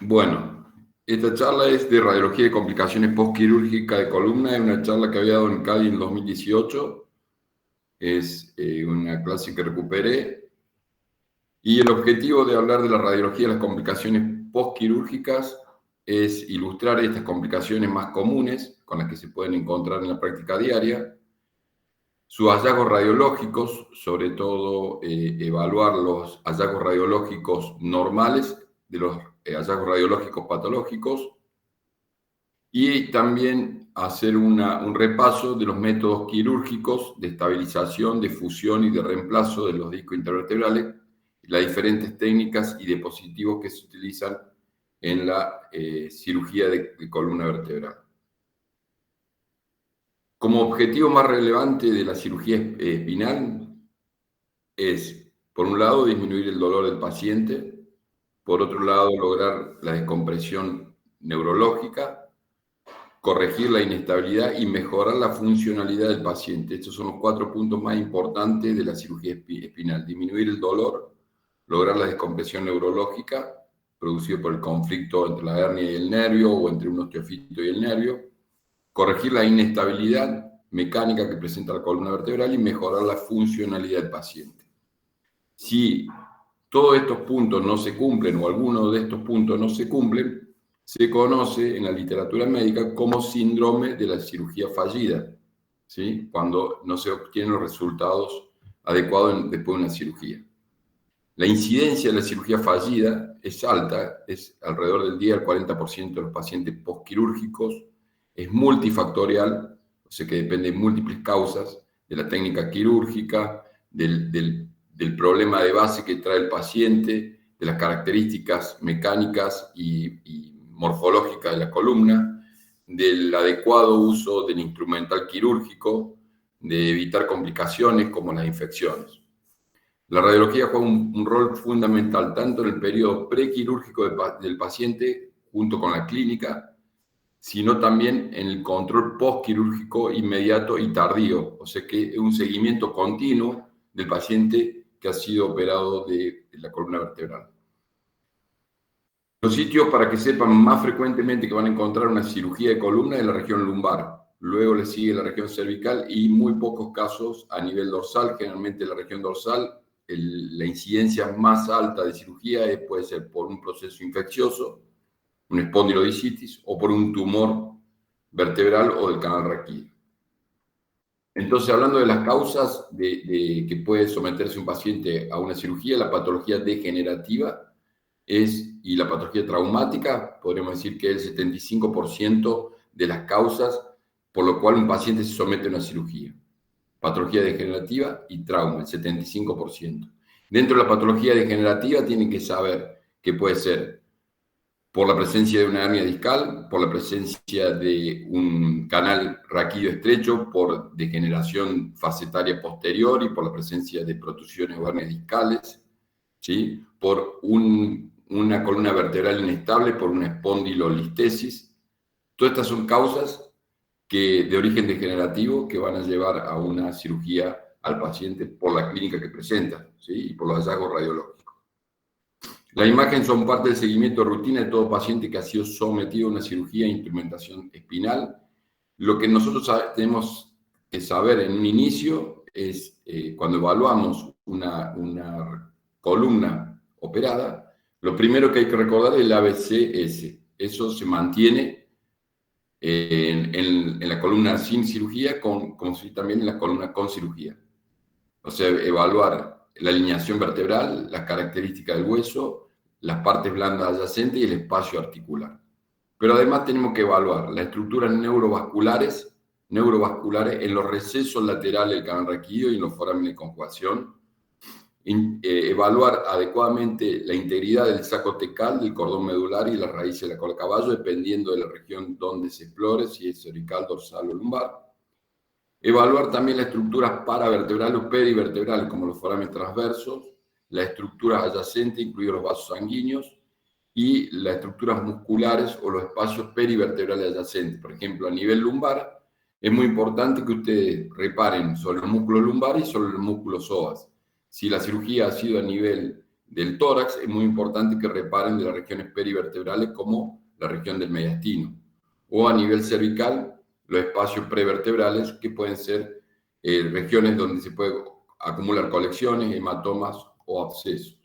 Bueno, esta charla es de radiología de complicaciones postquirúrgicas de columna. Es una charla que había dado en Cali en 2018. Es una clase que recuperé. Y el objetivo de hablar de la radiología de las complicaciones postquirúrgicas es ilustrar estas complicaciones más comunes con las que se pueden encontrar en la práctica diaria, sus hallazgos radiológicos, sobre todo evaluar los hallazgos radiológicos normales de los hallazgos radiológicos patológicos, y también hacer un repaso de los métodos quirúrgicos de estabilización, de fusión y de reemplazo de los discos intervertebrales, las diferentes técnicas y dispositivos que se utilizan en la cirugía de columna vertebral. Como objetivo más relevante de la cirugía espinal es, por un lado, disminuir el dolor del paciente, por otro lado, lograr la descompresión neurológica, corregir la inestabilidad y mejorar la funcionalidad del paciente. Estos son los 4 puntos más importantes de la cirugía espinal. Disminuir el dolor, lograr la descompresión neurológica, producido por el conflicto entre la hernia y el nervio o entre un osteofito y el nervio, corregir la inestabilidad mecánica que presenta la columna vertebral y mejorar la funcionalidad del paciente. Si todos estos puntos no se cumplen o alguno de estos puntos no se cumplen, se conoce en la literatura médica como síndrome de la cirugía fallida, ¿sí? Cuando no se obtienen los resultados adecuados después de una cirugía. La incidencia de la cirugía fallida es alta, es alrededor del 10 al 40% de los pacientes postquirúrgicos, es multifactorial, o sea que depende de múltiples causas, de la técnica quirúrgica, del problema de base que trae el paciente, de las características mecánicas y morfológicas de la columna, del adecuado uso del instrumental quirúrgico, de evitar complicaciones como las infecciones. La radiología juega un rol fundamental tanto en el periodo prequirúrgico del paciente junto con la clínica, sino también en el control postquirúrgico inmediato y tardío, o sea que es un seguimiento continuo del paciente que ha sido operado de la columna vertebral. Los sitios para que sepan más frecuentemente que van a encontrar una cirugía de columna es la región lumbar, luego le sigue la región cervical y muy pocos casos a nivel dorsal. Generalmente la región dorsal, la incidencia más alta de cirugía puede ser por un proceso infeccioso, una espondilodicitis o por un tumor vertebral o del canal raquídeo. Entonces, hablando de las causas de que puede someterse un paciente a una cirugía, la patología degenerativa y la patología traumática, podríamos decir que es el 75% de las causas por lo cual un paciente se somete a una cirugía. Patología degenerativa y trauma, el 75%. Dentro de la patología degenerativa tienen que saber que puede ser por la presencia de una hernia discal, por la presencia de un canal raquídeo estrecho, por degeneración facetaria posterior y por la presencia de protusiones o hernias discales, ¿sí? Por una columna vertebral inestable, por una espondilolistesis. Todas estas son causas de origen degenerativo que van a llevar a una cirugía al paciente por la clínica que presenta, ¿sí? Y por los hallazgos radiológicos. La imagen son parte del seguimiento de rutina de todo paciente que ha sido sometido a una cirugía e instrumentación espinal. Lo que nosotros tenemos que saber en un inicio es cuando evaluamos una columna operada, lo primero que hay que recordar es el ABCS. Eso se mantiene en la columna sin cirugía, como si también en la columna con cirugía. O sea, evaluar la alineación vertebral, las características del hueso, las partes blandas adyacentes y el espacio articular. Pero además tenemos que evaluar las estructuras neurovasculares en los recesos laterales del canal raquídeo y en los forámenes de conjugación. Evaluar adecuadamente la integridad del saco tecal, del cordón medular y las raíces de la cola de caballo, dependiendo de la región donde se explore, si es cervical, dorsal o lumbar. Evaluar también las estructuras paravertebrales o perivertebrales, como los forámenes transversos, las estructuras adyacentes, incluidos los vasos sanguíneos, y las estructuras musculares o los espacios perivertebrales adyacentes. Por ejemplo, a nivel lumbar, es muy importante que ustedes reparen sobre los músculos lumbares y sobre los músculos psoas. Si la cirugía ha sido a nivel del tórax, es muy importante que reparen de las regiones perivertebrales como la región del mediastino. O a nivel cervical, los espacios prevertebrales, que pueden ser regiones donde se puede acumular colecciones, hematomas o abscesos.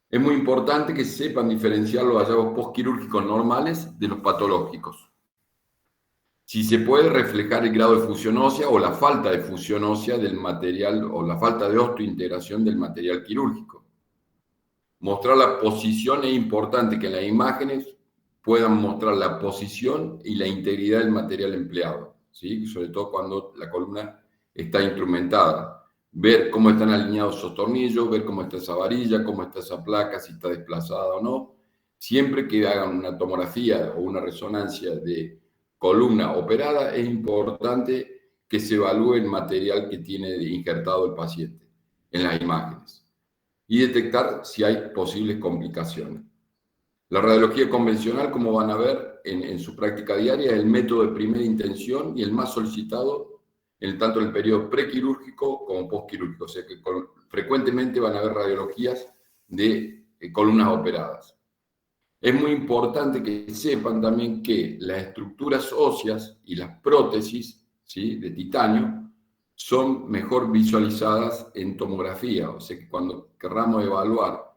Es muy importante que sepan diferenciar los hallazgos postquirúrgicos normales de los patológicos. Si se puede reflejar el grado de fusión ósea o la falta de fusión ósea del material o la falta de osteointegración del material quirúrgico. Mostrar la posición es importante que en las imágenes puedan mostrar la posición y la integridad del material empleado, ¿sí? Sobre todo cuando la columna está instrumentada. Ver cómo están alineados esos tornillos, ver cómo está esa varilla, cómo está esa placa, si está desplazada o no. Siempre que hagan una tomografía o una resonancia de columna operada, es importante que se evalúe el material que tiene injertado el paciente en las imágenes y detectar si hay posibles complicaciones. La radiología convencional, como van a ver en su práctica diaria, es el método de primera intención y el más solicitado tanto en el periodo prequirúrgico como postquirúrgico. O sea que frecuentemente van a haber radiologías de columnas operadas. Es muy importante que sepan también que las estructuras óseas y las prótesis, ¿sí?, de titanio son mejor visualizadas en tomografía. O sea que cuando querramos evaluar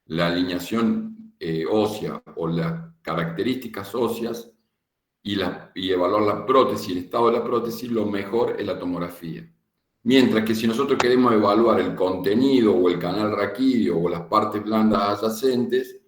la alineación ósea o las características óseas y evaluar la prótesis, el estado de la prótesis, lo mejor es la tomografía. Mientras que si nosotros queremos evaluar el contenido o el canal raquídeo o las partes blandas adyacentes,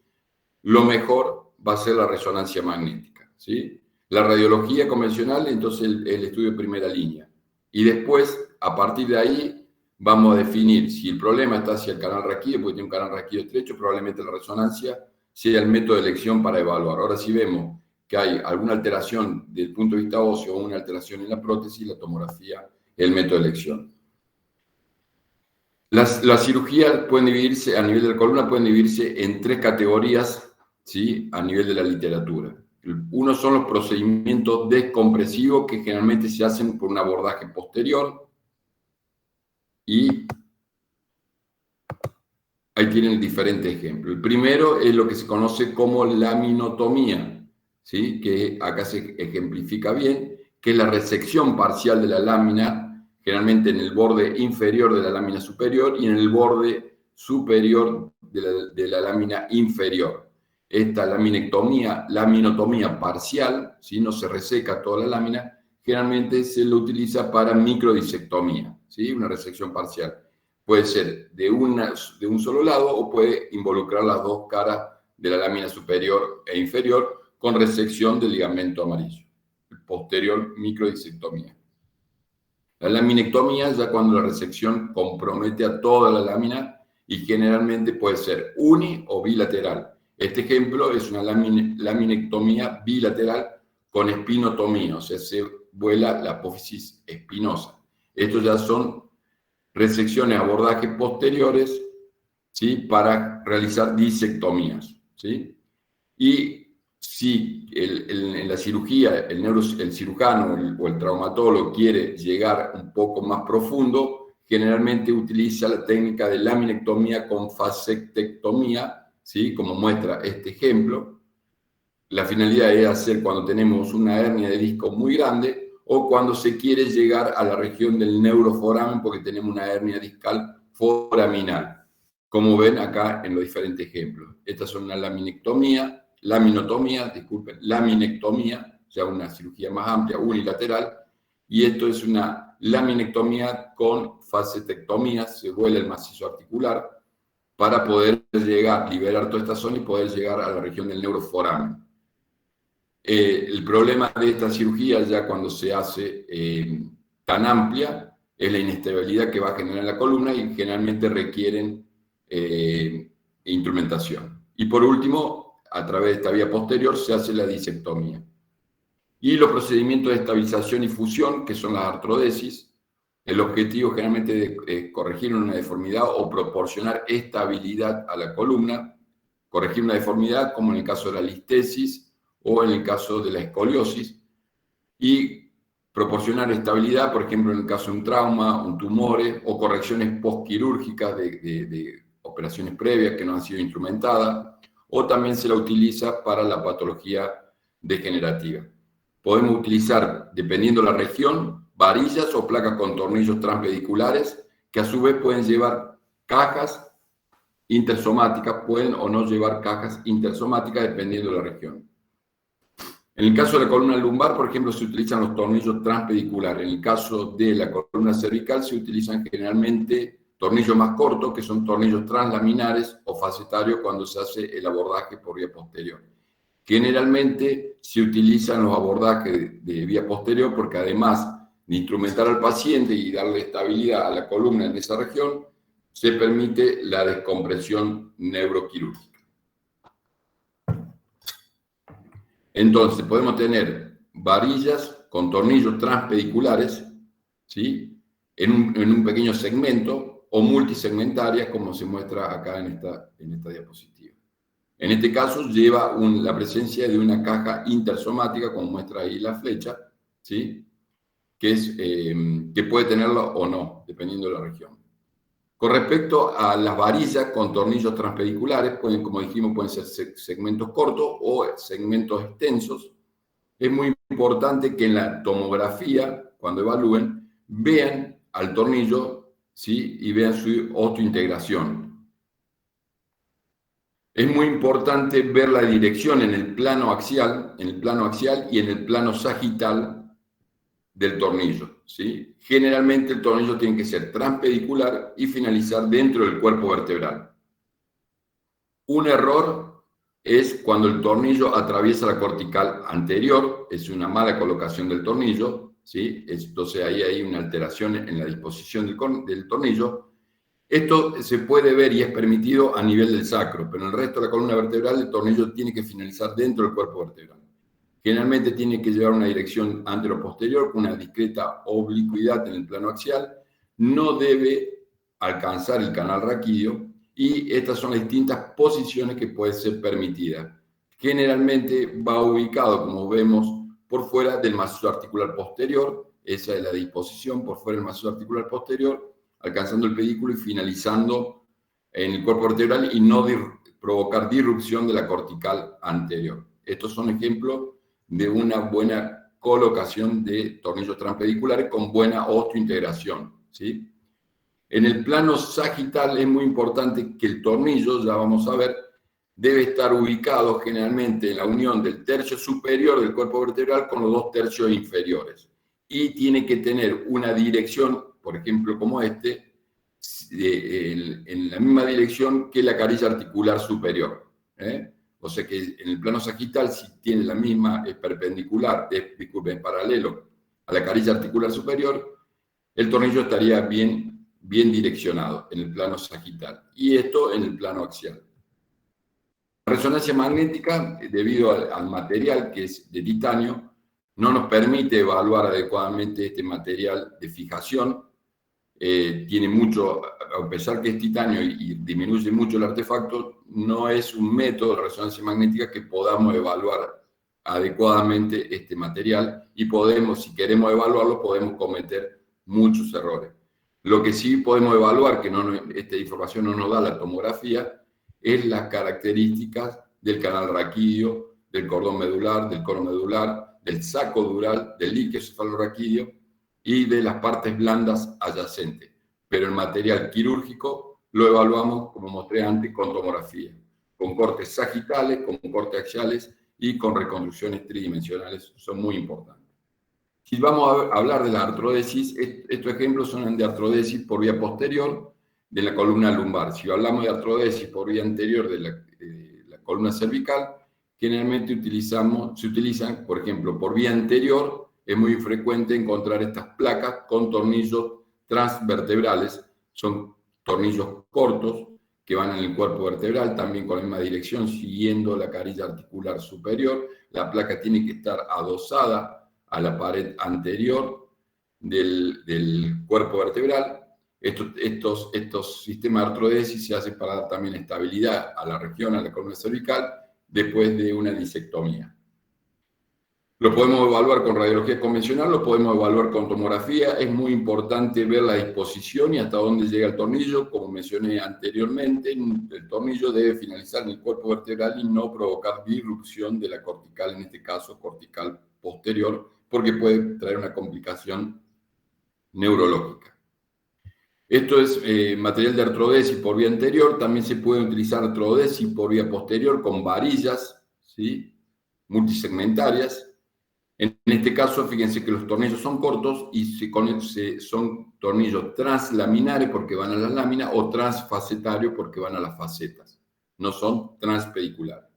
lo mejor va a ser la resonancia magnética, ¿sí? La radiología convencional, entonces el estudio de primera línea. Y después, a partir de ahí, vamos a definir si el problema está hacia el canal raquídeo, porque tiene un canal raquídeo estrecho, probablemente la resonancia sea el método de elección para evaluar. Ahora, si vemos que hay alguna alteración desde el punto de vista óseo o una alteración en la prótesis, la tomografía es el método de elección. Las cirugías pueden dividirse, a nivel de la columna, pueden dividirse en 3 categorías, ¿sí?, a nivel de la literatura. Uno son los procedimientos descompresivos que generalmente se hacen por un abordaje posterior y ahí tienen diferentes ejemplos. El primero es lo que se conoce como laminotomía, ¿sí?, que acá se ejemplifica bien, que es la resección parcial de la lámina, generalmente en el borde inferior de la lámina superior y en el borde superior de la lámina inferior. Esta laminotomía parcial, ¿sí?, no se reseca toda la lámina, generalmente se lo utiliza para microdisectomía, ¿sí?, una resección parcial. Puede ser de un solo lado o puede involucrar las dos caras de la lámina superior e inferior con resección del ligamento amarillo. Posterior microdisectomía. La laminectomía ya cuando la resección compromete a toda la lámina y generalmente puede ser uni o bilateral. Este ejemplo es una laminectomía bilateral con espinotomía, o sea, se vuela la apófisis espinosa. Estos ya son resecciones, abordajes posteriores, ¿sí?, para realizar disectomías, ¿sí? Y si en la cirugía el cirujano o el traumatólogo quiere llegar un poco más profundo, generalmente utiliza la técnica de laminectomía con fasectomía, ¿sí?, como muestra este ejemplo. La finalidad es hacer cuando tenemos una hernia de disco muy grande o cuando se quiere llegar a la región del neuroforamen porque tenemos una hernia discal foraminal, como ven acá en los diferentes ejemplos. Estas son una laminectomía, laminectomía, ya una cirugía más amplia, unilateral, y esto es una laminectomía con fascectomía, se vuela el macizo articular para poder llegar, liberar toda esta zona y poder llegar a la región del neuroforamen. El problema de esta cirugía, ya cuando se hace tan amplia, es la inestabilidad que va a generar en la columna y generalmente requieren instrumentación. Y por último, a través de esta vía posterior, se hace la disectomía. Y los procedimientos de estabilización y fusión, que son las artrodesis, el objetivo generalmente es corregir una deformidad o proporcionar estabilidad a la columna, corregir una deformidad como en el caso de la listesis, o en el caso de la escoliosis, y proporcionar estabilidad, por ejemplo, en el caso de un trauma, un tumor o correcciones postquirúrgicas de operaciones previas que no han sido instrumentadas, o también se la utiliza para la patología degenerativa. Podemos utilizar, dependiendo de la región, varillas o placas con tornillos transpediculares, que a su vez pueden llevar cajas intersomáticas, pueden o no llevar cajas intersomáticas dependiendo de la región. En el caso de la columna lumbar, por ejemplo, se utilizan los tornillos transpediculares. En el caso de la columna cervical se utilizan generalmente tornillos más cortos, que son tornillos translaminares o facetarios cuando se hace el abordaje por vía posterior. Generalmente se utilizan los abordajes de vía posterior porque además de instrumentar al paciente y darle estabilidad a la columna en esa región, se permite la descompresión neuroquirúrgica. Entonces, podemos tener varillas con tornillos transpediculares, ¿sí?, en un pequeño segmento o multisegmentarias, como se muestra acá en esta diapositiva. En este caso, lleva la presencia de una caja intersomática, como muestra ahí la flecha, ¿sí?, que puede tenerlo o no, dependiendo de la región. Con respecto a las varillas con tornillos transpediculares, como dijimos, pueden ser segmentos cortos o segmentos extensos. Es muy importante que en la tomografía, cuando evalúen, vean al tornillo, ¿sí?, y vean su osteointegración. Es muy importante ver la dirección en el plano axial y en el plano sagital del tornillo, ¿sí? Generalmente el tornillo tiene que ser transpedicular y finalizar dentro del cuerpo vertebral. Un error es cuando el tornillo atraviesa la cortical anterior, es una mala colocación del tornillo, ¿sí? Entonces ahí hay una alteración en la disposición del tornillo. Esto se puede ver y es permitido a nivel del sacro, pero en el resto de la columna vertebral el tornillo tiene que finalizar dentro del cuerpo vertebral. Generalmente tiene que llevar una dirección antero-posterior con una discreta oblicuidad en el plano axial, no debe alcanzar el canal raquídeo y estas son las distintas posiciones que pueden ser permitidas. Generalmente va ubicado, como vemos, por fuera del macizo articular posterior, esa es la disposición, por fuera del macizo articular posterior, alcanzando el pedículo y finalizando en el cuerpo vertebral y no provocar disrupción de la cortical anterior. Estos son ejemplos de una buena colocación de tornillos transpediculares con buena osteointegración, ¿sí? En el plano sagital es muy importante que el tornillo, ya vamos a ver, debe estar ubicado generalmente en la unión del tercio superior del cuerpo vertebral con los dos tercios inferiores. Y tiene que tener una dirección, por ejemplo, como este, en la misma dirección que la carilla articular superior, ¿eh? O sea que en el plano sagital, si tiene la misma, es perpendicular, disculpen, paralelo a la carilla articular superior, el tornillo estaría bien direccionado en el plano sagital. Y esto en el plano axial. La resonancia magnética, debido al material que es de titanio, no nos permite evaluar adecuadamente este material de fijación. Tiene mucho, a pesar que es titanio y disminuye mucho el artefacto, no es un método de resonancia magnética que podamos evaluar adecuadamente este material y podemos, si queremos evaluarlo, podemos cometer muchos errores. Lo que sí podemos evaluar, que esta información no nos da la tomografía, es las características del canal raquídeo, del cordón medular, del cono medular, del saco dural, del líquido cefalorraquídeo y de las partes blandas adyacentes. Pero el material quirúrgico lo evaluamos, como mostré antes, con tomografía, con cortes sagitales, con cortes axiales y con reconstrucciones tridimensionales. Son muy importantes. Si vamos a hablar de la artrodesis, estos ejemplos son de artrodesis por vía posterior de la columna lumbar. Si hablamos de artrodesis por vía anterior de la columna cervical, generalmente se utilizan, por ejemplo, por vía anterior, es muy frecuente encontrar estas placas con tornillos transvertebrales. Son tornillos cortos que van en el cuerpo vertebral, también con la misma dirección, siguiendo la carilla articular superior. La placa tiene que estar adosada a la pared anterior del cuerpo vertebral. Estos sistemas de artrodesis se hacen para dar también estabilidad a la región, a la columna cervical, después de una disectomía. Lo podemos evaluar con radiología convencional, lo podemos evaluar con tomografía. Es muy importante ver la disposición y hasta dónde llega el tornillo. Como mencioné anteriormente, el tornillo debe finalizar en el cuerpo vertebral y no provocar disrupción de la cortical, en este caso cortical posterior, porque puede traer una complicación neurológica. Esto es material de artrodesis por vía anterior. También se puede utilizar artrodesis por vía posterior con varillas, ¿sí?, multisegmentarias. En este caso, fíjense que los tornillos son cortos y son tornillos translaminares porque van a las láminas o transfacetarios porque van a las facetas. No son transpediculares.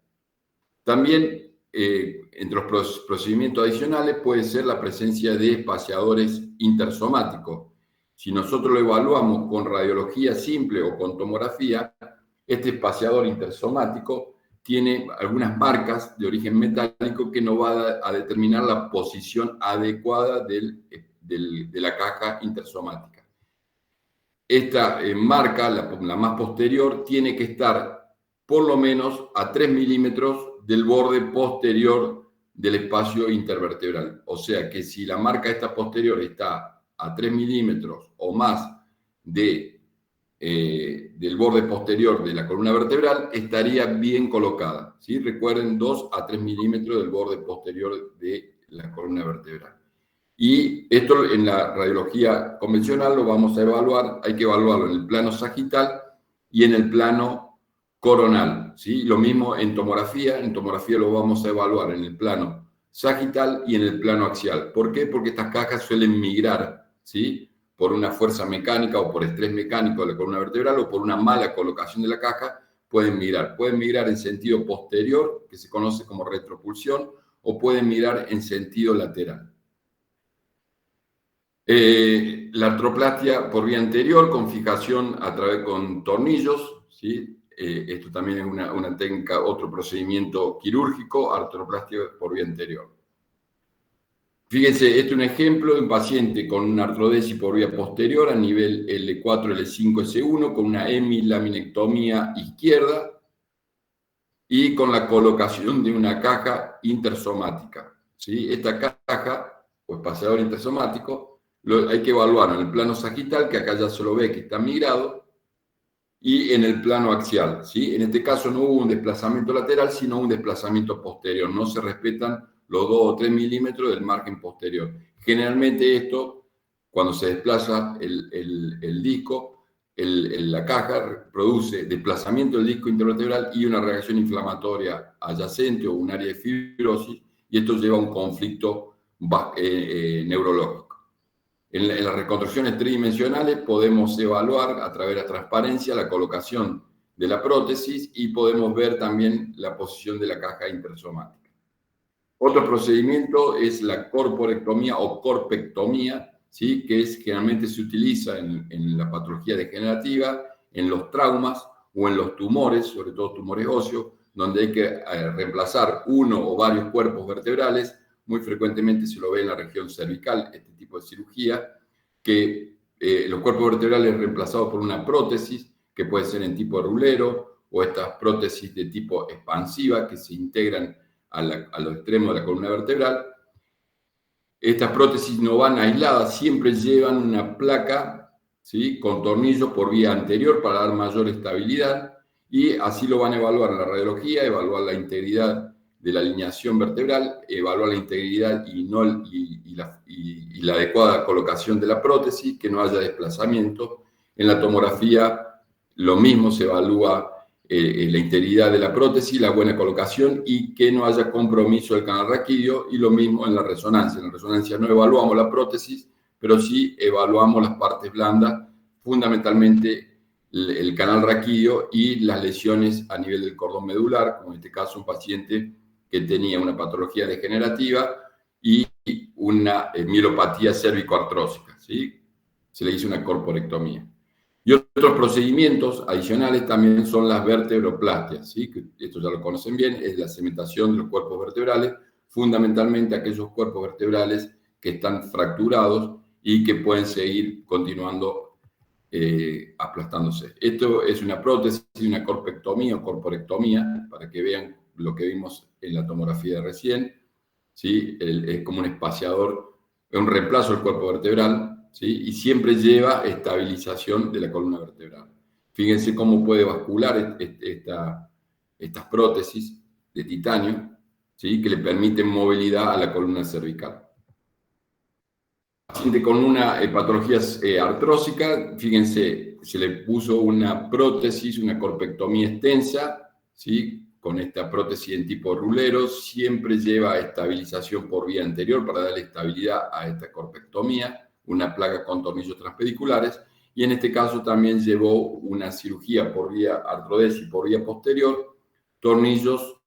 También, entre los procedimientos adicionales puede ser la presencia de espaciadores intersomáticos. Si nosotros lo evaluamos con radiología simple o con tomografía, este espaciador intersomático tiene algunas marcas de origen metálico que nos va a determinar la posición adecuada de la caja intersomática. Esta marca, la más posterior, tiene que estar por lo menos a 3 milímetros del borde posterior del espacio intervertebral. O sea que si la marca esta posterior está a 3 milímetros o más del borde posterior de la columna vertebral, estaría bien colocada, ¿sí? Recuerden, 2 a 3 milímetros del borde posterior de la columna vertebral. Y esto en la radiología convencional lo vamos a evaluar, hay que evaluarlo en el plano sagital y en el plano coronal, ¿sí? Lo mismo en tomografía lo vamos a evaluar en el plano sagital y en el plano axial. ¿Por qué? Porque estas cajas suelen migrar, ¿sí?, por una fuerza mecánica o por estrés mecánico de la columna vertebral o por una mala colocación de la caja, pueden migrar. Pueden migrar en sentido posterior, que se conoce como retropulsión, o pueden migrar en sentido lateral. La artroplastia por vía anterior con fijación a través con tornillos, ¿sí? Esto también es una técnica, otro procedimiento quirúrgico, artroplastia por vía anterior. Fíjense, este es un ejemplo de un paciente con una artrodesis por vía posterior a nivel L4, L5, S1, con una hemilaminectomía izquierda y con la colocación de una caja intersomática, ¿sí? Esta caja, o espaciador intersomático, hay que evaluarlo en el plano sagital, que acá ya se lo ve que está migrado, y en el plano axial, ¿sí? En este caso no hubo un desplazamiento lateral, sino un desplazamiento posterior. No se respetan los 2 o 3 milímetros del margen posterior. Generalmente esto, cuando se desplaza el disco, la caja produce desplazamiento del disco intervertebral y una reacción inflamatoria adyacente o un área de fibrosis, y esto lleva a un conflicto neurológico. En las reconstrucciones tridimensionales podemos evaluar a través de la transparencia la colocación de la prótesis y podemos ver también la posición de la caja intersomática. Otro procedimiento es la corporectomía o corpectomía, ¿sí?, que generalmente se utiliza en la patología degenerativa, en los traumas o en los tumores, sobre todo tumores óseos, donde hay que reemplazar uno o varios cuerpos vertebrales. Muy frecuentemente se lo ve en la región cervical, este tipo de cirugía, que los cuerpos vertebrales reemplazados por una prótesis, que puede ser en tipo rulero, o estas prótesis de tipo expansiva que se integran a los extremos de la columna vertebral. Estas prótesis no van aisladas, siempre llevan una placa, ¿sí?, con tornillos por vía anterior para dar mayor estabilidad, y así lo van a evaluar en la radiología, evaluar la integridad de la alineación vertebral, evaluar la integridad y la adecuada colocación de la prótesis, que no haya desplazamiento. En la tomografía lo mismo, se evalúa la integridad de la prótesis, la buena colocación y que no haya compromiso del canal raquídeo, y lo mismo en la resonancia. En la resonancia no evaluamos la prótesis, pero sí evaluamos las partes blandas, fundamentalmente el canal raquídeo y las lesiones a nivel del cordón medular, como en este caso un paciente que tenía una patología degenerativa y una mielopatía cérvico-artrósica, ¿sí? Se le hizo una corporectomía. Y otros procedimientos adicionales también son las vertebroplastias, ¿sí?, que esto ya lo conocen bien, es la cementación de los cuerpos vertebrales, fundamentalmente aquellos cuerpos vertebrales que están fracturados y que pueden seguir continuando aplastándose. Esto es una prótesis, una corpectomía o corporectomía, para que vean lo que vimos en la tomografía de recién. ¿sí? Es como un espaciador, es un reemplazo del cuerpo vertebral, ¿sí? Y siempre lleva estabilización de la columna vertebral. Fíjense cómo puede bascular estas prótesis de titanio, ¿sí? Que le permiten movilidad a la columna cervical. Paciente con una patología artrósica, fíjense, se le puso una prótesis, una corpectomía extensa, ¿sí? Con esta prótesis en tipo rulero, siempre lleva estabilización por vía anterior para darle estabilidad a esta corpectomía, una placa con tornillos transpediculares, y en este caso también llevó una cirugía por vía artrodesis por vía posterior, tornillos,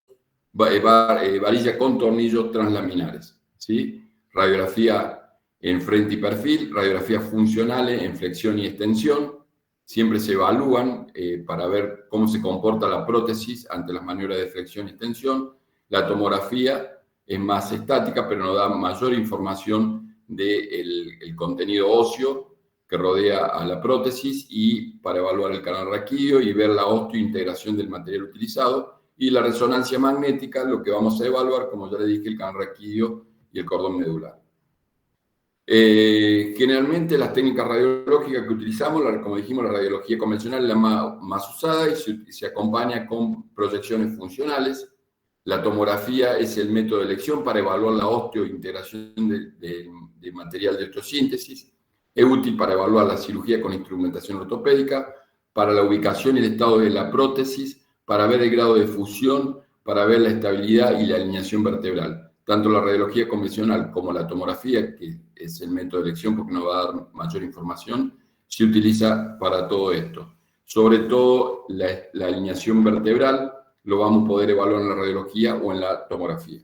varilla con tornillos translaminares, ¿sí? Radiografía en frente y perfil, radiografías funcionales en flexión y extensión, siempre se evalúan para ver cómo se comporta la prótesis ante las maniobras de flexión y extensión. La tomografía es más estática, pero nos da mayor información del contenido óseo que rodea a la prótesis y para evaluar el canal raquídeo y ver la osteointegración del material utilizado. Y la resonancia magnética, lo que vamos a evaluar, como ya le dije, el canal raquídeo y el cordón medular. Generalmente las técnicas radiológicas que utilizamos, como dijimos, la radiología convencional es la más usada y se acompaña con proyecciones funcionales. La tomografía es el método de elección para evaluar la osteointegración de material de osteosíntesis. Es útil para evaluar la cirugía con instrumentación ortopédica, para la ubicación y el estado de la prótesis, para ver el grado de fusión, para ver la estabilidad y la alineación vertebral. Tanto la radiología convencional como la tomografía, que es el método de elección porque nos va a dar mayor información, se utiliza para todo esto. Sobre todo la alineación vertebral lo vamos a poder evaluar en la radiología o en la tomografía.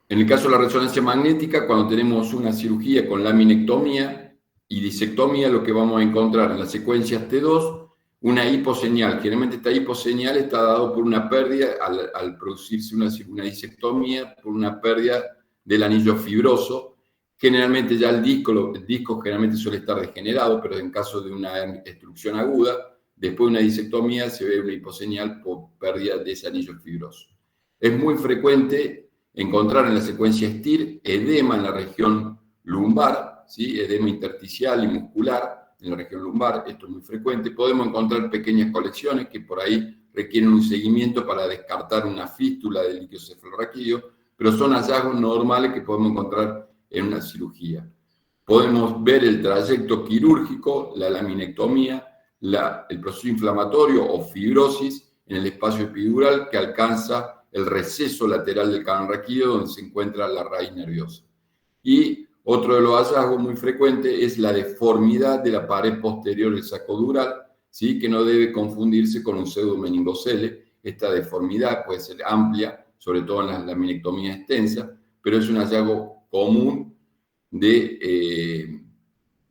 En el caso de la resonancia magnética, cuando tenemos una cirugía con laminectomía y disectomía, lo que vamos a encontrar en las secuencias T2, una hiposeñal. Generalmente esta hiposeñal está dado por una pérdida, al producirse una disectomía, por una pérdida del anillo fibroso. Generalmente ya el disco generalmente suele estar degenerado, pero en caso de una obstrucción aguda, después de una disectomía se ve una hiposeñal por pérdida de ese anillo fibroso. Es muy frecuente encontrar en la secuencia STIR edema en la región lumbar, ¿sí? Edema intersticial y muscular en la región lumbar, esto es muy frecuente. Podemos encontrar pequeñas colecciones que por ahí requieren un seguimiento para descartar una fístula del líquido cefalorraquídeo, pero son hallazgos normales que podemos encontrar en una cirugía. Podemos ver el trayecto quirúrgico, la laminectomía, el proceso inflamatorio o fibrosis en el espacio epidural que alcanza el receso lateral del canal raquídeo donde se encuentra la raíz nerviosa. Y otro de los hallazgos muy frecuentes es la deformidad de la pared posterior del saco dural, ¿sí? Que no debe confundirse con un pseudomeningocele. Esta deformidad puede ser amplia, sobre todo en las laminectomías extensas, pero es un hallazgo común de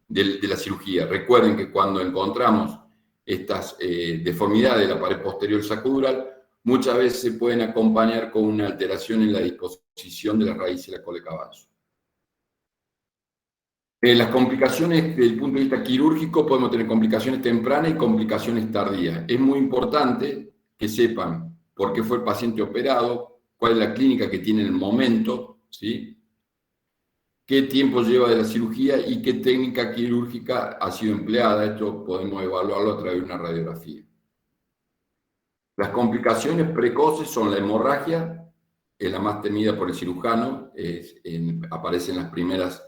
la cirugía. Recuerden que cuando encontramos estas deformidades de la pared posterior del saco dural, muchas veces se pueden acompañar con una alteración en la disposición de la raíz de la cola de caballo. Las complicaciones desde el punto de vista quirúrgico, podemos tener complicaciones tempranas y complicaciones tardías. Es muy importante que sepan por qué fue el paciente operado, cuál es la clínica que tiene en el momento, ¿sí? Qué tiempo lleva de la cirugía y qué técnica quirúrgica ha sido empleada. Esto podemos evaluarlo a través de una radiografía. Las complicaciones precoces son la hemorragia, es la más temida por el cirujano, aparece en las primeras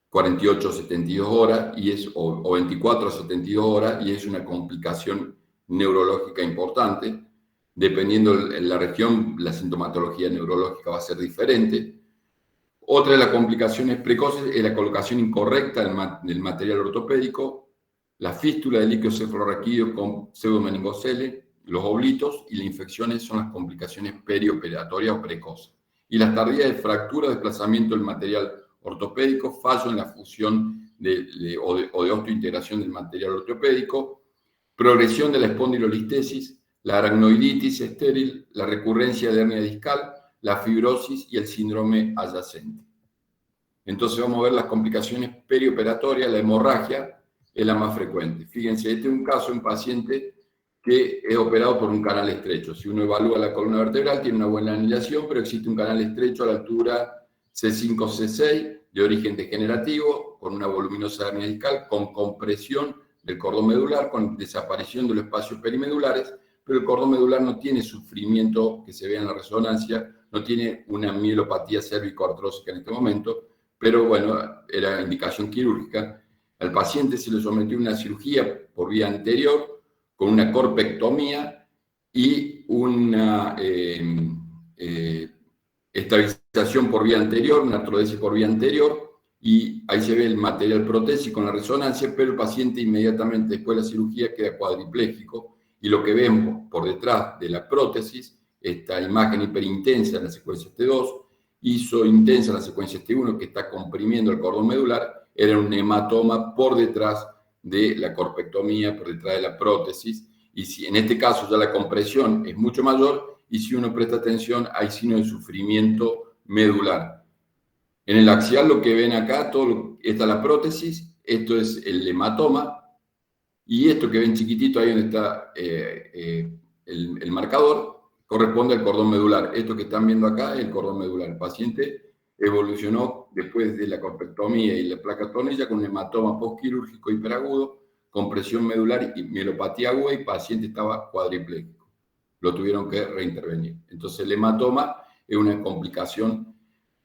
48 o 72 horas, o 24 a 72 horas, y es una complicación neurológica importante. Dependiendo de la región, la sintomatología neurológica va a ser diferente. Otra de las complicaciones precoces es la colocación incorrecta del material ortopédico, la fístula del líquido cefalorraquídeo con pseudomeningocele, los oblitos y las infecciones son las complicaciones perioperatorias o precoces. Y las tardías de fractura, desplazamiento del material ortopédico, fallo en la fusión o de osteointegración del material ortopédico, progresión de la espondilolistesis, la aracnoiditis estéril, la recurrencia de hernia discal, la fibrosis y el síndrome adyacente. Entonces vamos a ver las complicaciones perioperatorias. La hemorragia es la más frecuente. Fíjense, este es un caso de un paciente que es operado por un canal estrecho. Si uno evalúa la columna vertebral, tiene una buena anilación, pero existe un canal estrecho a la altura C5-C6 de origen degenerativo, con una voluminosa hernia discal, con compresión del cordón medular, con desaparición de los espacios perimedulares, pero el cordón medular no tiene sufrimiento que se vea en la resonancia, no tiene una mielopatía cérvico-artrósica en este momento, pero bueno, era indicación quirúrgica. Al paciente se le sometió a una cirugía por vía anterior, con una corpectomía y una estabilización por vía anterior, una artrodesis por vía anterior, y ahí se ve el material protésico en la resonancia, pero el paciente inmediatamente después de la cirugía queda cuadripléjico, y lo que vemos por detrás de la prótesis, esta imagen hiperintensa en la secuencia T2, isointensa en la secuencia T1, que está comprimiendo el cordón medular, era un hematoma por detrás de la corpectomía, por detrás de la prótesis, y si en este caso ya la compresión es mucho mayor, y si uno presta atención, hay signo de sufrimiento medular. En el axial lo que ven acá, esta es la prótesis, esto es el hematoma, y esto que ven chiquitito ahí donde está el marcador, corresponde al cordón medular. Esto que están viendo acá es el cordón medular. El paciente evolucionó después de la corpectomía y la placa tornilla con un hematoma postquirúrgico hiperagudo, compresión medular y mielopatía aguda, y el paciente estaba cuadripléjico. Lo tuvieron que reintervenir. Entonces el hematoma es una complicación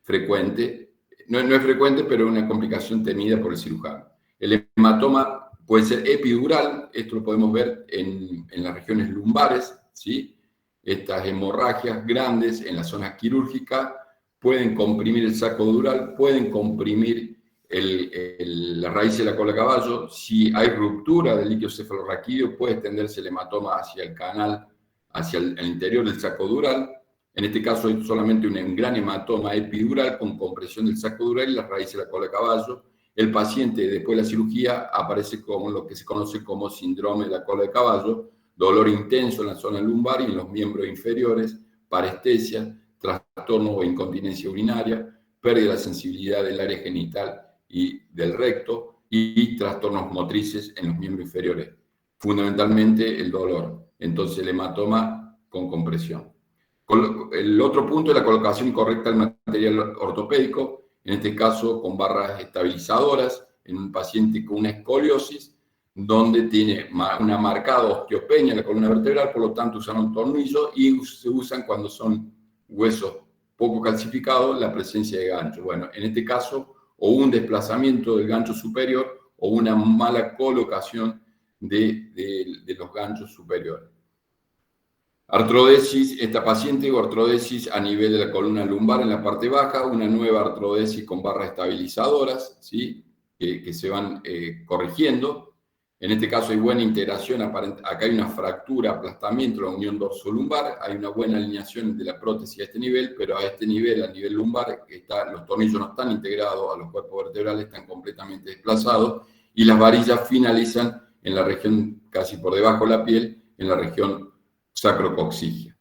frecuente, no es frecuente, pero es una complicación temida por el cirujano. El hematoma puede ser epidural, esto lo podemos ver en las regiones lumbares, ¿sí? Estas hemorragias grandes en la zona quirúrgica pueden comprimir el saco dural, pueden comprimir la raíz de la cola de caballo. Si hay ruptura del líquido cefalorraquídeo, puede extenderse el hematoma hacia el canal, hacia el interior del saco dural. En este caso es solamente un gran hematoma epidural con compresión del saco dural y la raíz de la cola de caballo. El paciente después de la cirugía aparece con lo que se conoce como síndrome de la cola de caballo, dolor intenso en la zona lumbar y en los miembros inferiores, parestesia, trastorno o incontinencia urinaria, pérdida de la sensibilidad del área genital y del recto, y trastornos motrices en los miembros inferiores. Fundamentalmente el dolor. Entonces el hematoma con compresión. El otro punto es la colocación incorrecta del material ortopédico, en este caso con barras estabilizadoras, en un paciente con una escoliosis, donde tiene una marcada osteopenia en la columna vertebral, por lo tanto usaron tornillos y se usan cuando son huesos poco calcificados la presencia de gancho. Bueno, en este caso, o un desplazamiento del gancho superior o una mala colocación de los ganchos superiores. Artrodesis, esta paciente con artrodesis a nivel de la columna lumbar en la parte baja, una nueva artrodesis con barras estabilizadoras, ¿sí? que se van corrigiendo. En este caso hay buena integración, acá hay una fractura, aplastamiento, la unión dorso-lumbar, hay una buena alineación de la prótesis a este nivel, pero a este nivel, a nivel lumbar, los tornillos no están integrados a los cuerpos vertebrales, están completamente desplazados, y las varillas finalizan en la región casi por debajo de la piel, en la región sacrocoxigia.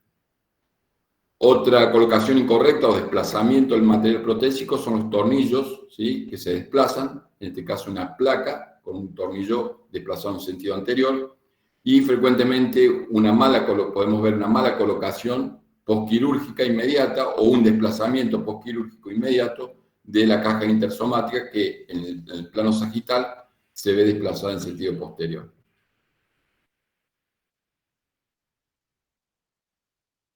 Otra colocación incorrecta o desplazamiento del material protésico son los tornillos, ¿sí? que se desplazan, en este caso una placa con un tornillo desplazado en sentido anterior, y frecuentemente podemos ver una mala colocación postquirúrgica inmediata o un desplazamiento postquirúrgico inmediato de la caja intersomática que en el plano sagital se ve desplazada en sentido posterior.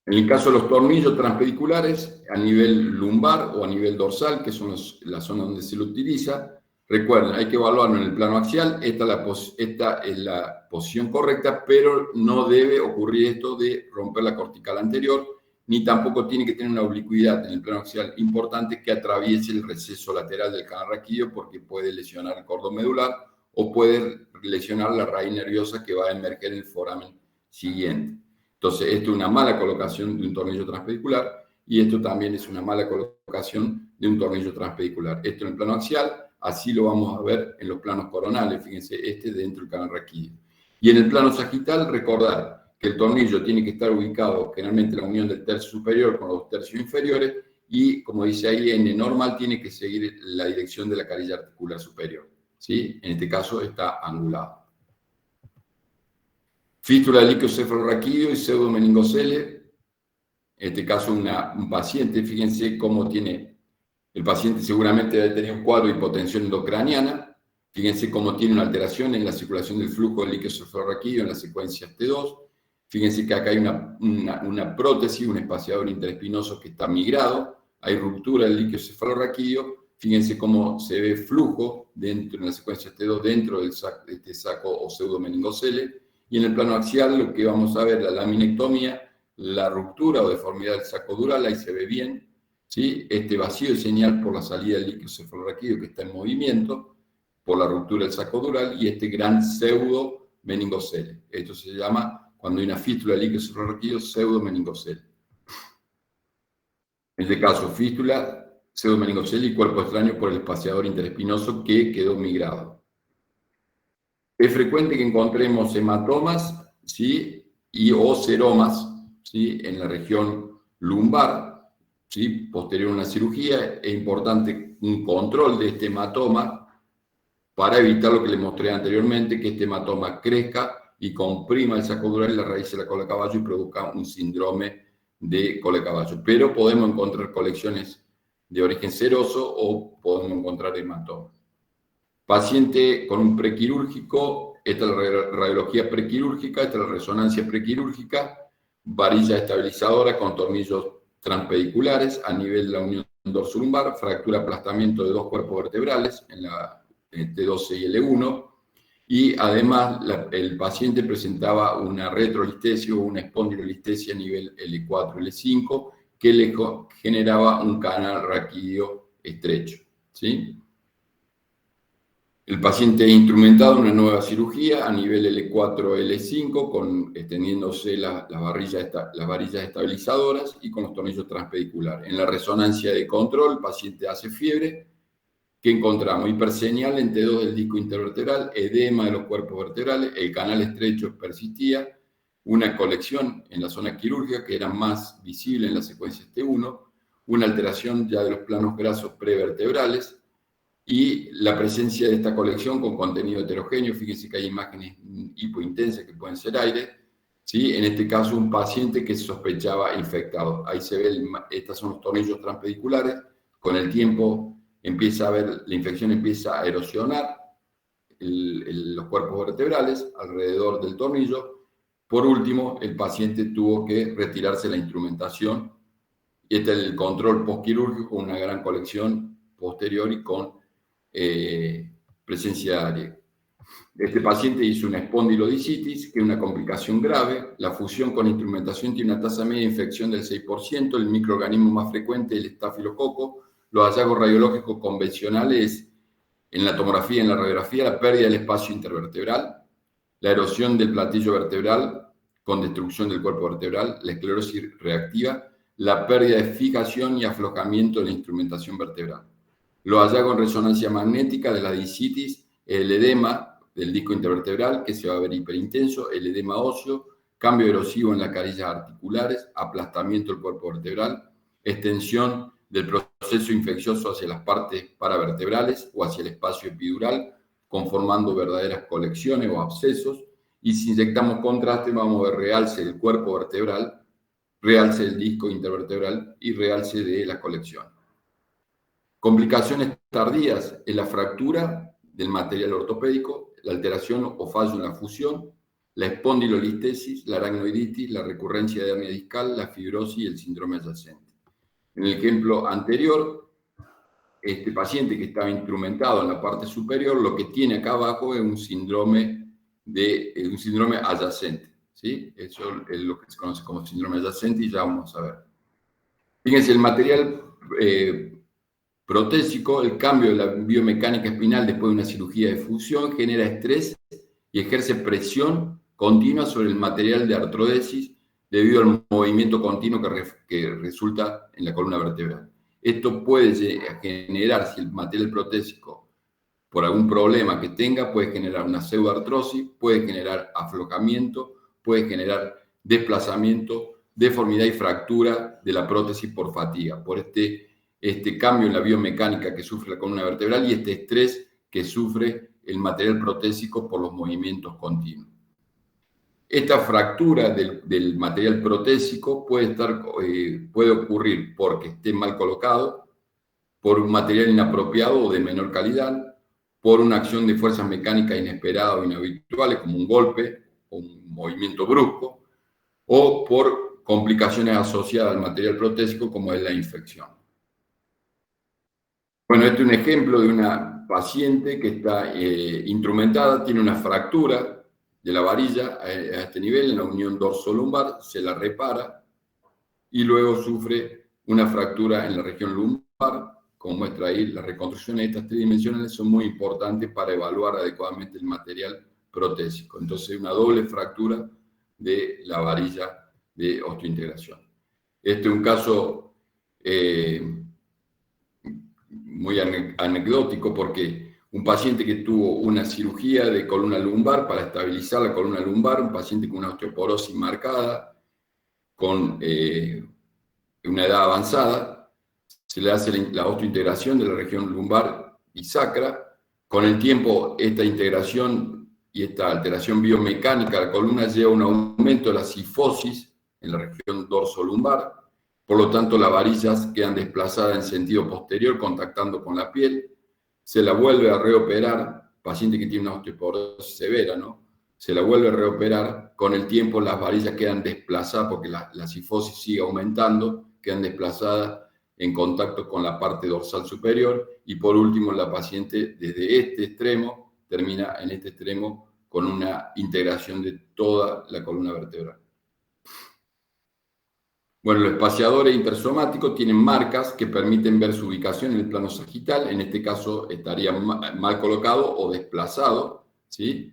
En el caso de los tornillos transpediculares, a nivel lumbar o a nivel dorsal, que son la zona donde se lo utiliza, recuerden, hay que evaluarlo en el plano axial, esta es la posición correcta, pero no debe ocurrir esto de romper la cortical anterior, ni tampoco tiene que tener una oblicuidad en el plano axial importante que atraviese el receso lateral del canal raquídeo, porque puede lesionar el cordón medular o puede lesionar la raíz nerviosa que va a emerger en el foramen siguiente. Entonces, esto es una mala colocación de un tornillo transpedicular y esto también es una mala colocación de un tornillo transpedicular. Esto en el plano axial, así lo vamos a ver en los planos coronales, fíjense, dentro del canal raquídeo. Y en el plano sagital, recordar que el tornillo tiene que estar ubicado generalmente en la unión del tercio superior con los tercios inferiores y, como dice ahí, N normal tiene que seguir la dirección de la carilla articular superior, ¿sí? En este caso está angulado. Fístula del líquido cefalorraquídeo y pseudomeningocele. En este caso, un paciente, fíjense cómo tiene, el paciente seguramente debe tener un cuadro de hipotensión endocraniana. Fíjense cómo tiene una alteración en la circulación del flujo del líquido cefalorraquídeo en la secuencia T2. Fíjense que acá hay una prótesis, un espaciador interespinoso que está migrado. Hay ruptura del líquido cefalorraquídeo. Fíjense cómo se ve flujo dentro, en la secuencia T2 dentro de este saco o pseudomeningocele. Y en el plano axial lo que vamos a ver, la laminectomía, la ruptura o deformidad del saco dural, ahí se ve bien, ¿sí? Este vacío de señal por la salida del líquido cefalorraquídeo que está en movimiento, por la ruptura del saco dural, y este gran pseudomeningocele. Esto se llama, cuando hay una fístula del líquido cefalorraquídeo, pseudomeningocele. En este caso, fístula, pseudomeningocele y cuerpo extraño por el espaciador interespinoso que quedó migrado. Es frecuente que encontremos hematomas, ¿sí? O seromas, ¿sí? En la región lumbar, ¿sí? Posterior a una cirugía. Es importante un control de este hematoma para evitar lo que les mostré anteriormente, que este hematoma crezca y comprima el saco dural y la raíz de la cola de caballo y produzca un síndrome de cola de caballo. Pero podemos encontrar colecciones de origen seroso o podemos encontrar hematomas. Paciente con un prequirúrgico, esta es la radiología prequirúrgica, esta es la resonancia prequirúrgica, varilla estabilizadora con tornillos transpediculares a nivel de la unión dorsolumbar, fractura aplastamiento de dos cuerpos vertebrales, en la T12 y L1, y además el paciente presentaba una retrolistesia o una espondilolistesia a nivel L4, L5, que le generaba un canal raquídeo estrecho, ¿sí? El paciente es instrumentado en una nueva cirugía a nivel L4-L5, extendiéndose las varillas estabilizadoras y con los tornillos transpediculares. En la resonancia de control, el paciente hace fiebre, que encontramos hiperseñal en T2 del disco intervertebral, edema de los cuerpos vertebrales, el canal estrecho persistía, una colección en la zona quirúrgica que era más visible en la secuencia T1, una alteración ya de los planos grasos prevertebrales, y la presencia de esta colección con contenido heterogéneo. Fíjense que hay imágenes hipointensas que pueden ser aire, ¿sí? En este caso un paciente que se sospechaba infectado. Ahí se ve, estos son los tornillos transpediculares, con el tiempo empieza a ver, la infección empieza a erosionar los cuerpos vertebrales alrededor del tornillo. Por último, el paciente tuvo que retirarse la instrumentación, y este es el control postquirúrgico, una gran colección posterior y con presencia aérea. Este paciente hizo una espondilodicitis, que es una complicación grave. La fusión con instrumentación tiene una tasa media de infección del 6%. El microorganismo más frecuente es el estafilococo. Los hallazgos radiológicos convencionales en la tomografía y en la radiografía: la pérdida del espacio intervertebral, la erosión del platillo vertebral con destrucción del cuerpo vertebral, la esclerosis reactiva, la pérdida de fijación y aflojamiento de la instrumentación vertebral. Los hallazgos en resonancia magnética de la dicitis, el edema del disco intervertebral, que se va a ver hiperintenso, el edema óseo, cambio erosivo en las carillas articulares, aplastamiento del cuerpo vertebral, extensión del proceso infeccioso hacia las partes paravertebrales o hacia el espacio epidural, conformando verdaderas colecciones o abscesos. Y si inyectamos contraste, vamos a ver realce del cuerpo vertebral, realce del disco intervertebral y realce de la colección. Complicaciones tardías en la fractura del material ortopédico, la alteración o fallo en la fusión, la espondilolistesis, la aracnoiditis, la recurrencia de hernia discal, la fibrosis y el síndrome adyacente. En el ejemplo anterior, este paciente que estaba instrumentado en la parte superior, lo que tiene acá abajo es un síndrome adyacente, ¿sí? Eso es lo que se conoce como síndrome adyacente y ya vamos a ver. Fíjense, el material protésico, el cambio de la biomecánica espinal después de una cirugía de fusión genera estrés y ejerce presión continua sobre el material de artrodesis debido al movimiento continuo que resulta en la columna vertebral. Esto puede generar, si el material protésico, por algún problema que tenga, puede generar una pseudoartrosis, puede generar aflojamiento, puede generar desplazamiento, deformidad y fractura de la prótesis por fatiga, por este cambio en la biomecánica que sufre la columna vertebral y este estrés que sufre el material protésico por los movimientos continuos. Esta fractura del material protésico puede ocurrir porque esté mal colocado, por un material inapropiado o de menor calidad, por una acción de fuerzas mecánicas inesperadas o inhabituales, como un golpe o un movimiento brusco, o por complicaciones asociadas al material protésico, como es la infección. Bueno, este es un ejemplo de una paciente que está instrumentada, tiene una fractura de la varilla a este nivel, en la unión dorso-lumbar, se la repara y luego sufre una fractura en la región lumbar. Como muestra ahí, las reconstrucciones de estas tridimensionales son muy importantes para evaluar adecuadamente el material protésico. Entonces, una doble fractura de la varilla de osteointegración. Este es un caso muy anecdótico porque un paciente que tuvo una cirugía de columna lumbar para estabilizar la columna lumbar, un paciente con una osteoporosis marcada, con una edad avanzada, se le hace la osteointegración de la región lumbar y sacra. Con el tiempo, esta integración y esta alteración biomecánica de la columna lleva a un aumento de la cifosis en la región dorso-lumbar. Por lo tanto, las varillas quedan desplazadas en sentido posterior, contactando con la piel. Se la vuelve a reoperar, paciente que tiene una osteoporosis severa, ¿no? Se la vuelve a reoperar. Con el tiempo, las varillas quedan desplazadas porque la cifosis sigue aumentando, quedan desplazadas en contacto con la parte dorsal superior. Y por último, la paciente desde este extremo termina en este extremo con una integración de toda la columna vertebral. Bueno, los espaciadores intersomáticos tienen marcas que permiten ver su ubicación en el plano sagital. En este caso estaría mal colocado o desplazado, ¿sí?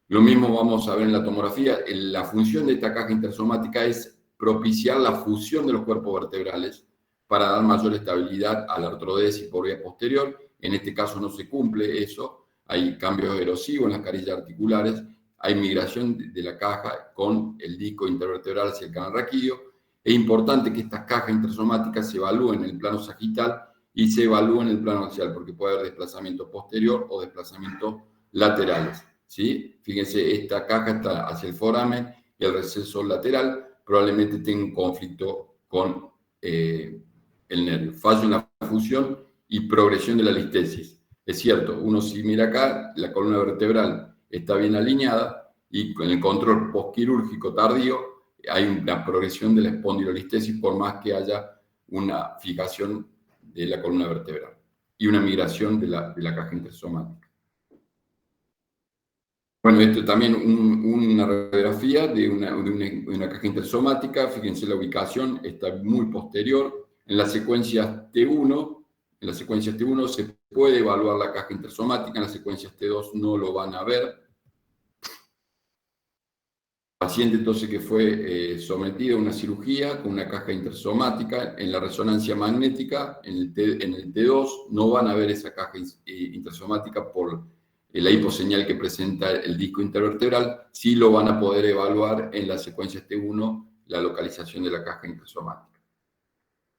Lo mismo vamos a ver en la tomografía. La función de esta caja intersomática es propiciar la fusión de los cuerpos vertebrales para dar mayor estabilidad a la artrodesis por vía posterior. En este caso no se cumple eso. Hay cambios erosivos en las carillas articulares. Hay migración de la caja con el disco intervertebral hacia el canal raquídeo. Es importante que estas cajas intersomáticas se evalúen en el plano sagital y se evalúen en el plano axial, porque puede haber desplazamiento posterior o desplazamientos laterales, ¿sí? Fíjense, esta caja está hacia el foramen y el receso lateral probablemente tenga un conflicto con el nervio. Fallo en la fusión y progresión de la listesis. Es cierto, uno si mira acá, la columna vertebral está bien alineada y con el control postquirúrgico tardío hay una progresión de la espondilolistesis por más que haya una fijación de la columna vertebral y una migración de la caja intersomática. Bueno, esto también una radiografía de una caja intersomática. Fíjense la ubicación, está muy posterior. En las secuencias T1 se puede evaluar la caja intersomática, en las secuencias T2 no lo van a ver. Paciente entonces que fue sometido a una cirugía con una caja intersomática. En la resonancia magnética, en el T2, no van a ver esa caja intersomática por la hiposeñal que presenta el disco intervertebral. Sí lo van a poder evaluar en las secuencias T1, la localización de la caja intersomática.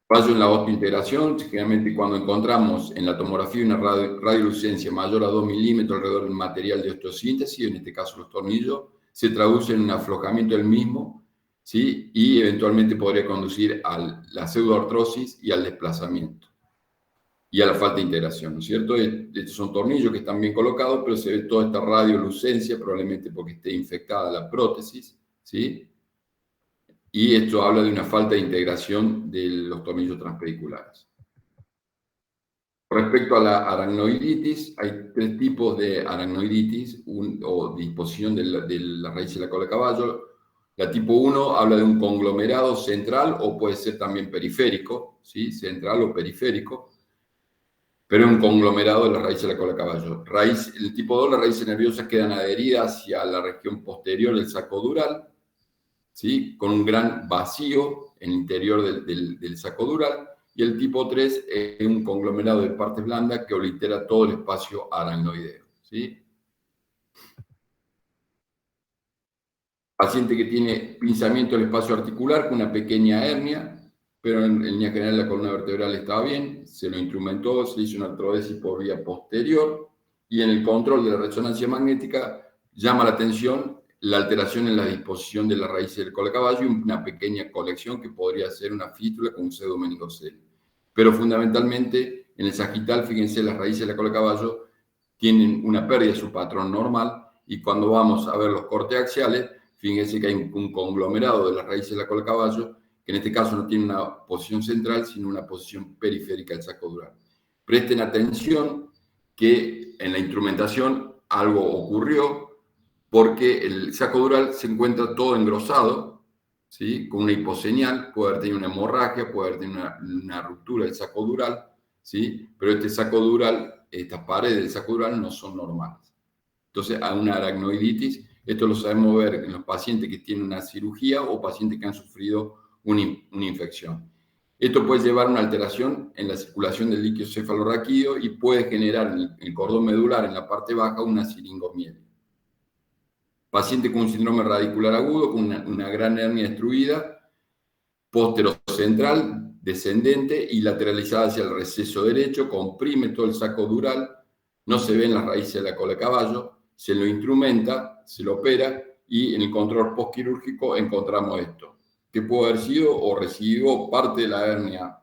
Fallo en la osteointegración, generalmente cuando encontramos en la tomografía una radiolucencia mayor a 2 milímetros alrededor del material de osteosíntesis, en este caso los tornillos, se traduce en un aflojamiento del mismo, ¿sí? Y eventualmente podría conducir a la pseudoartrosis y al desplazamiento y a la falta de integración, ¿no es cierto? Estos son tornillos que están bien colocados, pero se ve toda esta radiolucencia, probablemente porque esté infectada la prótesis, ¿sí? Y esto habla de una falta de integración de los tornillos transpediculares. Respecto a la aracnoiditis, hay 3 tipos de aracnoiditis o disposición de la raíz de la cola de caballo. La tipo 1 habla de un conglomerado central o puede ser también periférico, ¿sí? Central o periférico, pero es un conglomerado de la raíz de la cola de caballo. El tipo 2, las raíces nerviosas quedan adheridas hacia la región posterior del saco dural, ¿sí? Con un gran vacío en el interior del saco dural. Y el tipo 3 es un conglomerado de partes blandas que oblitera todo el espacio aracnoideo, ¿sí? Paciente que tiene pinzamiento del espacio articular con una pequeña hernia, pero en línea general la columna vertebral estaba bien, se lo instrumentó, se hizo una artrodesis por vía posterior y en el control de la resonancia magnética llama la atención la alteración en la disposición de las raíces del cola-caballo y una pequeña colección que podría ser una fístula con un pseudomeningocele. Pero fundamentalmente en el sagital, fíjense, las raíces de la cola-caballo tienen una pérdida de su patrón normal y cuando vamos a ver los cortes axiales, fíjense que hay un conglomerado de las raíces de la cola-caballo que en este caso no tiene una posición central, sino una posición periférica del saco dural. Presten atención que en la instrumentación algo ocurrió porque el saco dural se encuentra todo engrosado, ¿sí? Con una hiposeñal, puede haber tenido una hemorragia, puede haber tenido una ruptura del saco dural, ¿sí? Pero este saco dural, estas paredes del saco dural no son normales. Entonces, hay una aracnoiditis, esto lo sabemos ver en los pacientes que tienen una cirugía o pacientes que han sufrido una infección. Esto puede llevar a una alteración en la circulación del líquido cefalorraquídeo y puede generar en el cordón medular, en la parte baja, una siringomielia. Paciente con un síndrome radicular agudo, con una gran hernia destruida, posterocentral, descendente y lateralizada hacia el receso derecho, comprime todo el saco dural, no se ven las raíces de la cola de caballo, se lo instrumenta, se lo opera y en el control postquirúrgico encontramos esto, que puede haber sido o recibió parte de la hernia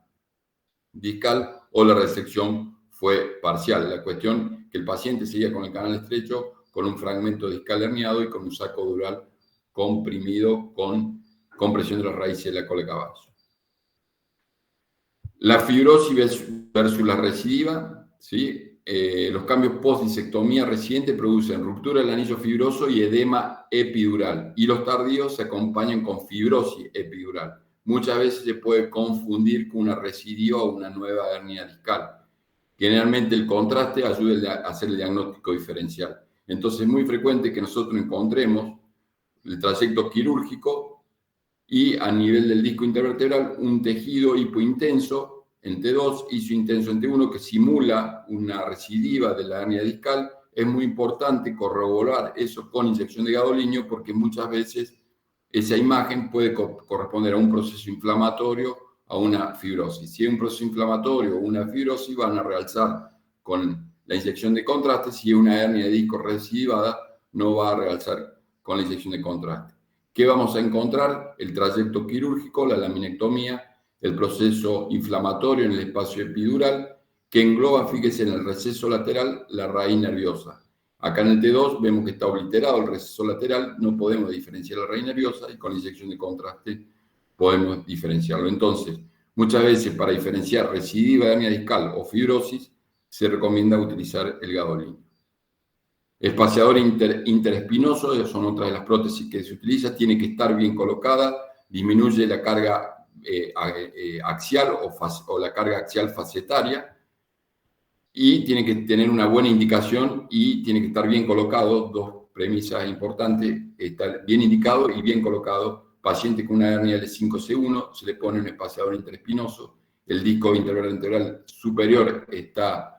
discal o la resección fue parcial. La cuestión es que el paciente seguía con el canal estrecho, con un fragmento discal herniado y con un saco dural comprimido con compresión de las raíces de la cola de caballo. La fibrosis versus la recidiva, ¿sí? Los cambios post-disectomía reciente producen ruptura del anillo fibroso y edema epidural, y los tardíos se acompañan con fibrosis epidural. Muchas veces se puede confundir con una recidiva o una nueva hernia discal. Generalmente el contraste ayuda a hacer el diagnóstico diferencial. Entonces es muy frecuente que nosotros encontremos el trayecto quirúrgico y a nivel del disco intervertebral un tejido hipointenso en T2, isointenso en T1, que simula una recidiva de la hernia discal. Es muy importante corroborar eso con inyección de gadolínio porque muchas veces esa imagen puede corresponder a un proceso inflamatorio, a una fibrosis. Si hay un proceso inflamatorio o una fibrosis, van a realzar con la inyección de contraste. Si hay una hernia de disco recidivada, no va a realzar con la inyección de contraste. ¿Qué vamos a encontrar? El trayecto quirúrgico, la laminectomía, el proceso inflamatorio en el espacio epidural, que engloba, fíjese, en el receso lateral, la raíz nerviosa. Acá en el T2 vemos que está obliterado el receso lateral, no podemos diferenciar la raíz nerviosa y con la inyección de contraste podemos diferenciarlo. Entonces, muchas veces para diferenciar recidiva de hernia discal o fibrosis, se recomienda utilizar el gadolínio. Espaciador interespinoso son otras de las prótesis que se utiliza, tiene que estar bien colocada, disminuye la carga axial o la carga axial facetaria y tiene que tener una buena indicación y tiene que estar bien colocado, dos premisas importantes, estar bien indicado y bien colocado. Paciente con una hernia L5-C1 se le pone un espaciador interespinoso, el disco intervertebral superior está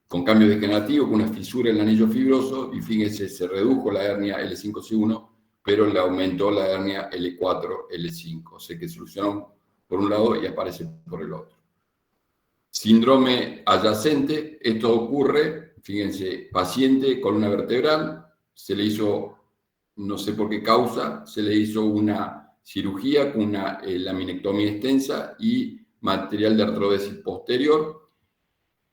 con cambio degenerativo, con una fisura en el anillo fibroso, y fíjense, se redujo la hernia L5-C1, pero le aumentó la hernia L4-L5. O sea que solucionó por un lado y aparece por el otro. Síndrome adyacente, esto ocurre, fíjense, paciente, columna vertebral, se le hizo, no sé por qué causa, se le hizo una cirugía con una laminectomía extensa y material de artrodesis posterior,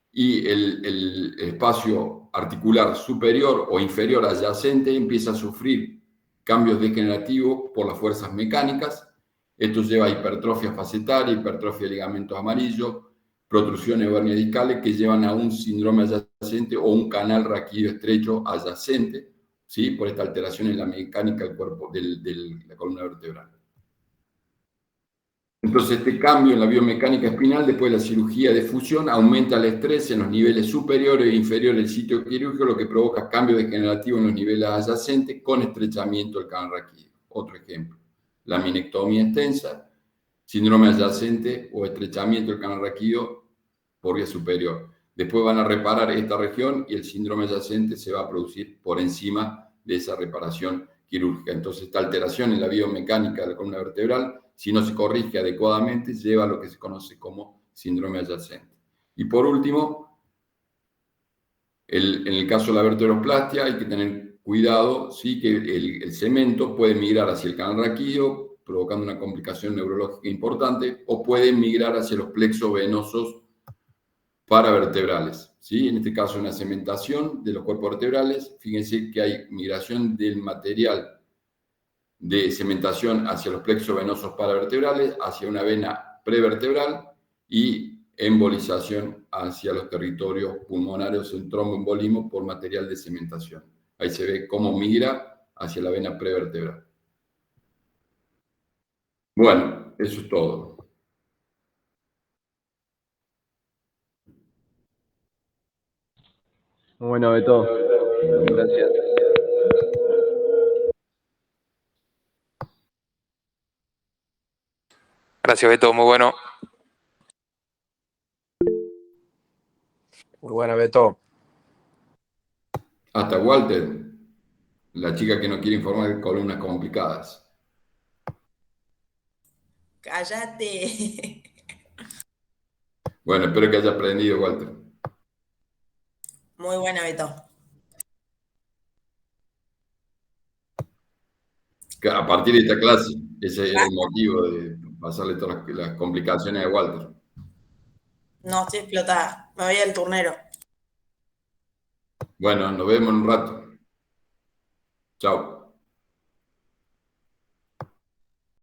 y el espacio articular superior o inferior adyacente empieza a sufrir cambios degenerativos por las fuerzas mecánicas. Esto lleva a hipertrofia facetaria, hipertrofia de ligamentos amarillos, protrusiones o hernias discales que llevan a un síndrome adyacente o un canal raquídeo estrecho adyacente, ¿sí? Por esta alteración en la mecánica del cuerpo, de la columna vertebral. Entonces, este cambio en la biomecánica espinal después de la cirugía de fusión aumenta el estrés en los niveles superiores e inferiores del sitio quirúrgico, lo que provoca cambio degenerativo en los niveles adyacentes con estrechamiento del canal raquídeo. Otro ejemplo, laminectomía extensa, síndrome adyacente o estrechamiento del canal raquídeo por vía superior. Después van a reparar esta región y el síndrome adyacente se va a producir por encima de esa reparación quirúrgica. Entonces, esta alteración en la biomecánica de la columna vertebral, si no se corrige adecuadamente, lleva a lo que se conoce como síndrome adyacente. Y por último, en el caso de la vertebroplastia hay que tener cuidado, sí, que el cemento puede migrar hacia el canal raquídeo, provocando una complicación neurológica importante, o puede migrar hacia los plexos venosos paravertebrales, ¿sí? En este caso, una cementación de los cuerpos vertebrales. Fíjense que hay migración del material de cementación hacia los plexos venosos paravertebrales, hacia una vena prevertebral y embolización hacia los territorios pulmonares en tromboembolismo por material de cementación. Ahí se ve cómo migra hacia la vena prevertebral. Bueno, eso es todo. Bueno, Beto, gracias. Gracias, Beto, muy bueno. Muy buena, Beto. Hasta Walter, la chica que no quiere informar de columnas complicadas. Cállate. Bueno, espero que haya aprendido, Walter. Muy buena, Beto. A partir de esta clase, ese era el motivo de pasarle todas las complicaciones a Walter. No, estoy explotada. Me voy al turnero. Bueno, nos vemos en un rato. Chao.